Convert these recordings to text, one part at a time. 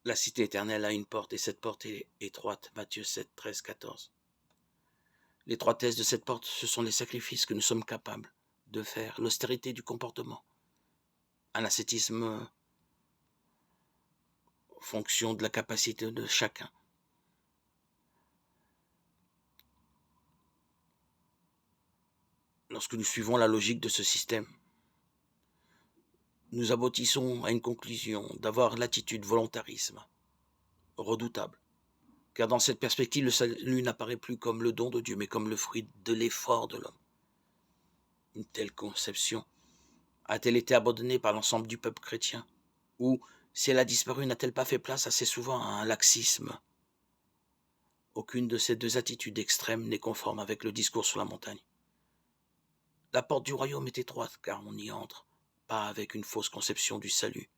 La cité éternelle a une porte et cette porte est étroite. Matthieu 7, 13, 14. L'étroitesse de cette porte, ce sont les sacrifices que nous sommes capables de faire, l'austérité du comportement, un ascétisme fonction de la capacité de chacun. Lorsque nous suivons la logique de ce système, nous aboutissons à une conclusion d'avoir l'attitude volontarisme, redoutable. Car dans cette perspective, le salut n'apparaît plus comme le don de Dieu, mais comme le fruit de l'effort de l'homme. Une telle conception a-t-elle été abandonnée par l'ensemble du peuple chrétien? Ou, si elle a disparu, n'a-t-elle pas fait place assez souvent à un laxisme? Aucune de ces deux attitudes extrêmes n'est conforme avec le discours sur la montagne. La porte du royaume est étroite, car on y entre, pas avec une fausse conception du salut,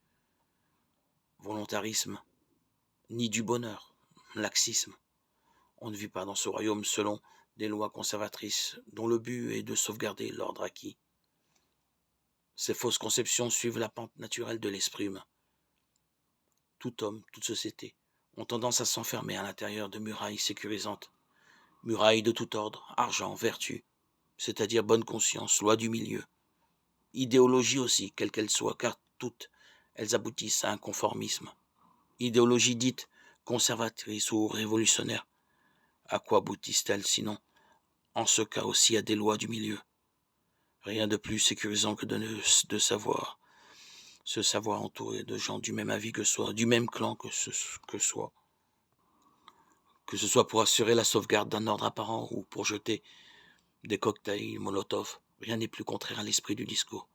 volontarisme, ni du bonheur, laxisme. On ne vit pas dans ce royaume selon des lois conservatrices, dont le but est de sauvegarder l'ordre acquis. Ces fausses conceptions suivent la pente naturelle de l'esprit humain. Tout homme, toute société, ont tendance à s'enfermer à l'intérieur de murailles sécurisantes. Murailles de tout ordre, argent, vertu, c'est-à-dire bonne conscience, loi du milieu. Idéologie aussi, quelle qu'elle soit, car toutes, elles aboutissent à un conformisme. Idéologie dite conservatrice ou révolutionnaire. À quoi aboutissent-elles sinon, en ce cas aussi, à des lois du milieu? Rien de plus sécurisant que de savoir, se savoir entouré de gens du même avis que soi, du même clan que soi. Que ce soit pour assurer la sauvegarde d'un ordre apparent ou pour jeter des cocktails Molotov, rien n'est plus contraire à l'esprit du discours.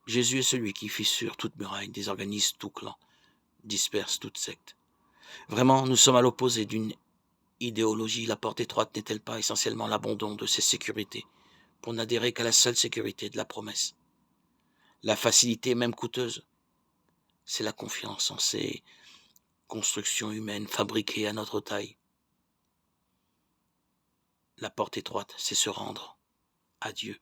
Jésus est celui qui fissure toute muraille, désorganise tout clan, disperse toute secte. Vraiment, nous sommes à l'opposé d'une idéologie. La porte étroite n'est-elle pas essentiellement l'abandon de ses sécurités pour n'adhérer qu'à la seule sécurité de la promesse? La facilité, même coûteuse, c'est la confiance en ces constructions humaines fabriquées à notre taille. La porte étroite, c'est se rendre à Dieu.